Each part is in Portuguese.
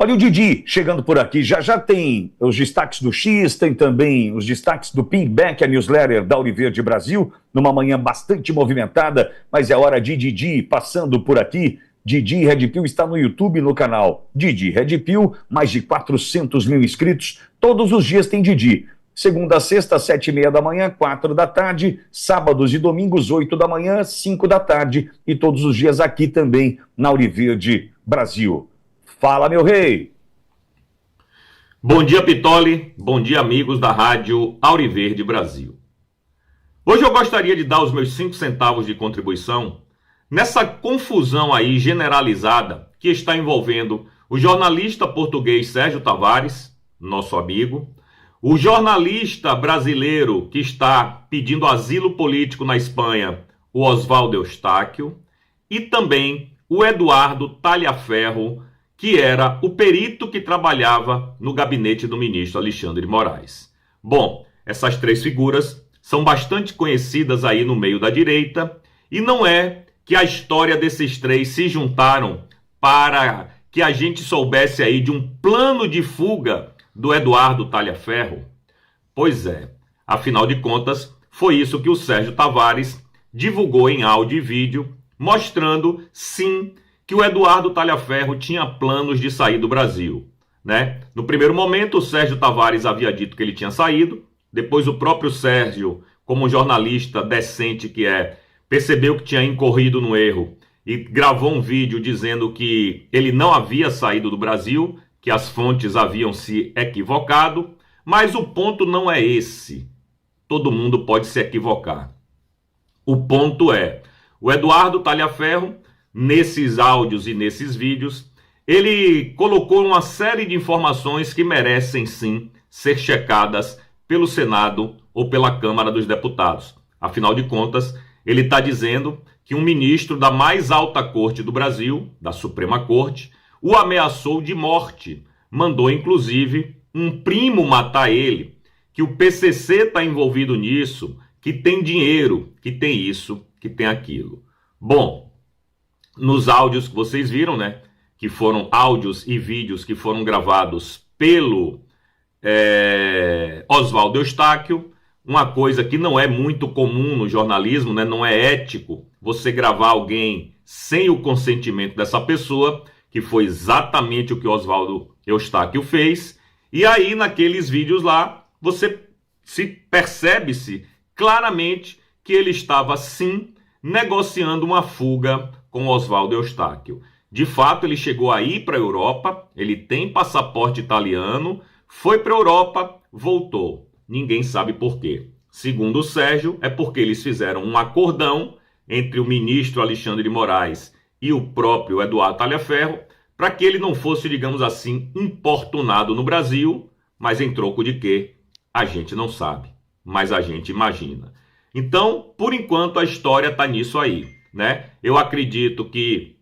Olha o Didi chegando por aqui. Já já tem os destaques do X, tem também os destaques do Pingback, a newsletter da Auriverde Brasil, numa manhã bastante movimentada, mas é hora de Didi passando por aqui. Didi Red Pill está no YouTube, no canal Didi Red Pill, mais de 400 mil inscritos. Todos os dias tem Didi. Segunda a sexta, 7h30 da manhã, 4 da tarde. Sábados e domingos, 8 da manhã, 5 da tarde. E todos os dias aqui também na Auriverde Brasil. Fala, meu rei! Bom dia, Pitoli. Bom dia, amigos da Rádio Auriverde Brasil. Hoje eu gostaria de dar os meus 5 centavos de contribuição nessa confusão aí generalizada que está envolvendo o jornalista português Sérgio Tavares, nosso amigo, o jornalista brasileiro que está pedindo asilo político na Espanha, o Oswaldo Eustáquio, e também o Eduardo Talhaferro, que era o perito que trabalhava no gabinete do ministro Alexandre de Moraes. Bom, essas 3 figuras são bastante conhecidas aí no meio da direita, e não é que a história desses 3 se juntaram para que a gente soubesse aí de um plano de fuga do Eduardo Talhaferro? Pois é, afinal de contas, foi isso que o Sérgio Tavares divulgou em áudio e vídeo, mostrando, sim, que o Eduardo Talhaferro tinha planos de sair do Brasil, né? No primeiro momento, o Sérgio Tavares havia dito que ele tinha saído, depois o próprio Sérgio, como um jornalista decente que é, percebeu que tinha incorrido no erro e gravou um vídeo dizendo que ele não havia saído do Brasil, que as fontes haviam se equivocado, mas o ponto não é esse. Todo mundo pode se equivocar. O ponto é, o Eduardo Talhaferro, nesses áudios e nesses vídeos, ele colocou uma série de informações que merecem sim ser checadas pelo Senado ou pela Câmara dos Deputados. Afinal de contas, ele está dizendo que um ministro da mais alta corte do Brasil, da Suprema Corte, o ameaçou de morte, mandou inclusive um primo matar ele, que o PCC está envolvido nisso, que tem dinheiro, que tem isso, que tem aquilo. Bom, nos áudios que vocês viram, né, que foram áudios e vídeos que foram gravados pelo Oswaldo Eustáquio, uma coisa que não é muito comum no jornalismo, né, não é ético você gravar alguém sem o consentimento dessa pessoa, que foi exatamente o que Oswaldo Eustáquio fez. E aí, naqueles vídeos lá, você percebe-se claramente que ele estava, sim, negociando uma fuga com Oswaldo Eustáquio. De fato, ele chegou aí para a Europa, ele tem passaporte italiano, foi para a Europa, voltou. Ninguém sabe por quê. Segundo o Sérgio, é porque eles fizeram um acordão entre o ministro Alexandre de Moraes e o próprio Eduardo Talhaferro, para que ele não fosse, digamos assim, importunado no Brasil, mas em troco de quê? A gente não sabe, mas a gente imagina. Então, por enquanto, a história está nisso aí, né? Eu acredito que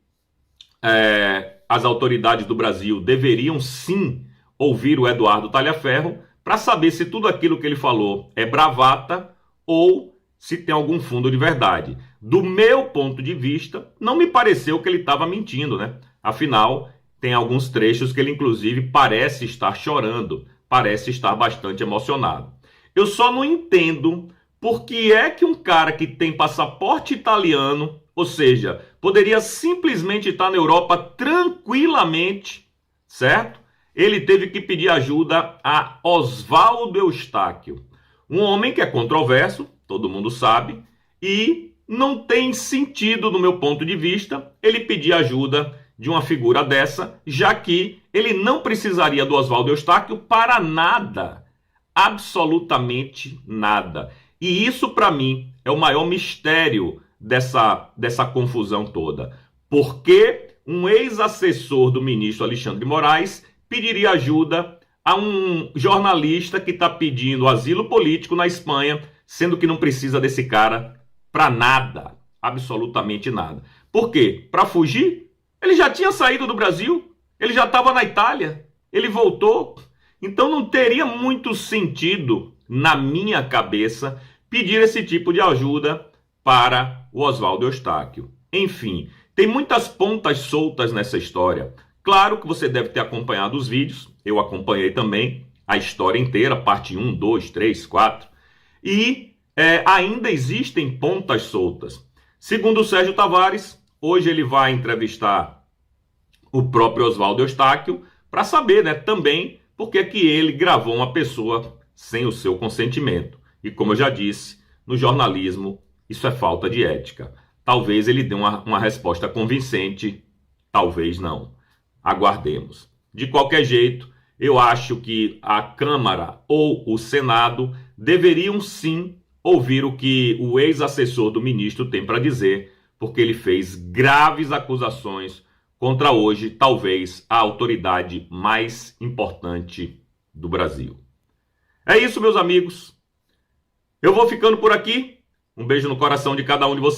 as autoridades do Brasil deveriam sim ouvir o Eduardo Talhaferro para saber se tudo aquilo que ele falou é bravata ou se tem algum fundo de verdade. Do meu ponto de vista, não me pareceu que ele estava mentindo, né? Afinal, tem alguns trechos que ele inclusive parece estar chorando, parece estar bastante emocionado. Eu só não entendo por que é que um cara que tem passaporte italiano, ou seja, poderia simplesmente estar na Europa tranquilamente, certo? Ele teve que pedir ajuda a Oswaldo Eustáquio, um homem que é controverso, todo mundo sabe, e não tem sentido, no meu ponto de vista, ele pedir ajuda de uma figura dessa, já que ele não precisaria do Oswaldo Eustáquio para nada, absolutamente nada. E isso, para mim, é o maior mistério dessa confusão toda. Por que um ex-assessor do ministro Alexandre de Moraes pediria ajuda a um jornalista que está pedindo asilo político na Espanha, sendo que não precisa desse cara para nada, absolutamente nada? Por quê? Para fugir? Ele já tinha saído do Brasil, ele já estava na Itália, ele voltou. Então não teria muito sentido, na minha cabeça, pedir esse tipo de ajuda para o Oswaldo Eustáquio. Enfim, tem muitas pontas soltas nessa história. Claro que você deve ter acompanhado os vídeos, eu acompanhei também a história inteira, parte 1, 2, 3, 4, e ainda existem pontas soltas. Segundo o Sérgio Tavares, hoje ele vai entrevistar o próprio Oswaldo Eustáquio para saber, né, também por que ele gravou uma pessoa sem o seu consentimento. E como eu já disse, no jornalismo isso é falta de ética. Talvez ele dê uma resposta convincente, talvez não. Aguardemos. De qualquer jeito, eu acho que a Câmara ou o Senado deveriam sim ouvir o que o ex-assessor do ministro tem para dizer, porque ele fez graves acusações contra hoje, talvez, a autoridade mais importante do Brasil. É isso, meus amigos. Eu vou ficando por aqui. Um beijo no coração de cada um de vocês.